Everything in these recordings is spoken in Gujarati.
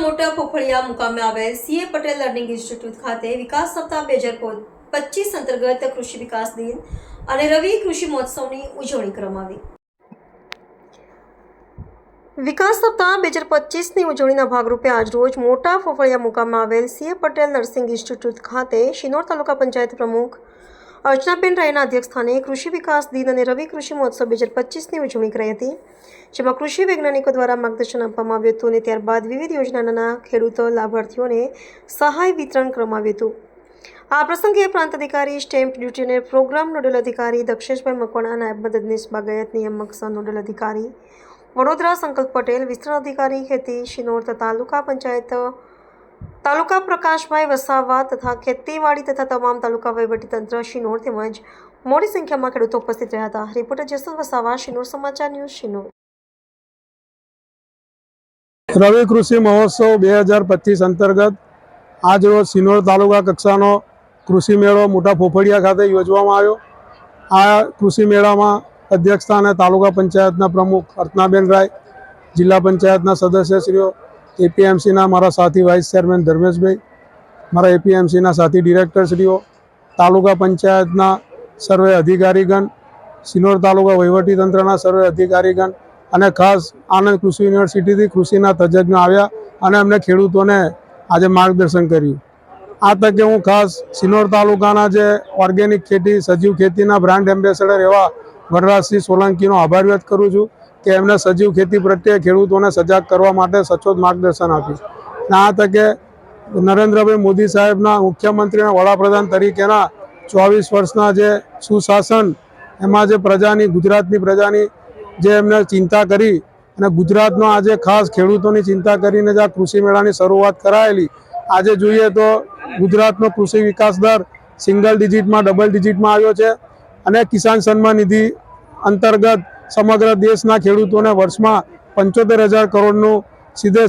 મોટા પોખળિયા મુકામે આવેલ સીએ પટેલ લર્નિંગ ઇન્સ્ટિટ્યૂટ ખાતે વિકાસ સપ્તાહ 2025 અંતર્ગત કૃષિ વિકાસ દિન અને રવિ કૃષિ મહોત્સવની ઉજવણી કરવામાં આવી। વિકાસ સપ્તાહ 2025ની ઉજવણીના ભાગરૂપે આજરોજ મોટા ફોફળિયા મુકામે આવેલ સીએ પટેલ નર્સિંગ ઇન્સ્ટિટ્યૂટ ખાતે શિનોર તાલુકા પંચાયત પ્રમુખ અર્ચનાબેન રાયના અધ્યક્ષસ્થાને કૃષિ વિકાસ દિન અને રવિ કૃષિ મહોત્સવ 2025ની ઉજવણી કરાઈ હતી, જેમાં કૃષિ વૈજ્ઞાનિકો દ્વારા માર્ગદર્શન આપવામાં આવ્યું હતું અને ત્યારબાદ વિવિધ યોજનાના ખેડૂતો લાભાર્થીઓને સહાય વિતરણ કરવામાં આવ્યું હતું। આ પ્રસંગે પ્રાંત અધિકારી સ્ટેમ્પ ડ્યુટી અને પ્રોગ્રામ નોડલ અધિકારી દક્ષેશભાઈ મકવાણા, નાયબ મદદનીશ બાગાયત નિયામક સહ નોડલ અધિકારી વડોદરા સંકલ્પ પટેલ, વિસ્તરણ અધિકારી ખેતી શિનોર તથા તાલુકા પંચાયત તાલુકા પ્રકાશભાઈ વસાવા તથા ખેતીવાડી તથા તમામ તાલુકા વહીવટીતંત્ર શિનોર તેમજ મોટી સંખ્યામાં ખેડૂતો ઉપસ્થિત રહ્યા હતા। રિપોર્ટર જસવંત વસાવા, શિનોર સમાચાર ન્યૂઝ, શિનોર। રવિ કૃષિ મહોત્સવ 2025 અંતર્ગત આજરોજ શિનોર તાલુકા કક્ષાનો કૃષિ મેળો મોટા ફોફળિયા ખાતે યોજવામાં આવ્યો। આ કૃષિ મેળામાં અધ્યક્ષસ્થાને તાલુકા પંચાયતના પ્રમુખ અર્ચનાબેન રાય, જિલ્લા પંચાયતના સદસ્યશ્રીઓ, એપીએમસીના મારા સાથી વાઇસ ચેરમેન ધર્મેશભાઈ, મારા એપીએમસીના સાથી ડિરેક્ટરશ્રીઓ, તાલુકા પંચાયતના સર્વે અધિકારીગણ, શિનોર તાલુકા વહીવટીતંત્રના સર્વે અધિકારીગણ અને ખાસ આનંદ કૃષિ યુનિવર્સિટીથી કૃષિના તજજ્ઞો આવ્યા અને અમને ખેડૂતોને આજે માર્ગદર્શન કર્યું। આ તકે હું ખાસ શિનોર તાલુકાના જે ઓર્ગેનિક ખેતી, સજીવ ખેતીના બ્રાન્ડ એમ્બેસેડર એવા વનરાજસિંહ સોલંકીનો આભાર વ્યક્ત કરું છું કે એમને સજીવ ખેતી પ્રત્યે ખેડૂતોને સજાગ કરવા માટે સચોટ માર્ગદર્શન આપ્યું। આ તકે નરેન્દ્રભાઈ મોદી સાહેબના મુખ્યમંત્રી અને વડાપ્રધાન તરીકેના 24 વર્ષના જે સુશાસન, એમાં જે પ્રજાની, ગુજરાતની પ્રજાની જે એમને ચિંતા કરી અને ગુજરાતનો આજે ખાસ ખેડૂતોની ચિંતા કરીને જે આ કૃષિ મેળાની શરૂઆત કરાયેલી, આજે જોઈએ તો ગુજરાતનો કૃષિ વિકાસ દર સિંગલ ડિજિટમાં, ડબલ ડિજિટમાં આવ્યો છે અને કિસાન સન્માન નિધિ અંતર્ગત સમગ્ર દેશના ખેડૂતોને વર્ષમાં 75,000 કરોડનું સીધા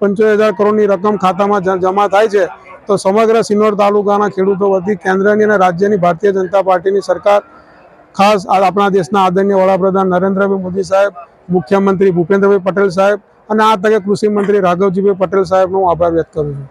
75,000 કરોડની રકમ ખાતામાં જમા થાય છે। તો સમગ્ર શિનોર તાલુકાના ખેડૂતો વતી કેન્દ્રની અને રાજ્યની ભારતીય જનતા પાર્ટીની સરકાર, ખાસ આપણા દેશના આદરણીય વડાપ્રધાન નરેન્દ્રભાઈ મોદી સાહેબ, મુખ્યમંત્રી ભૂપેન્દ્રભાઈ પટેલ સાહેબ અને આ તકે કૃષિ મંત્રી રાઘવજીભાઈ પટેલ સાહેબનો હું આભાર વ્યક્ત કરું છું।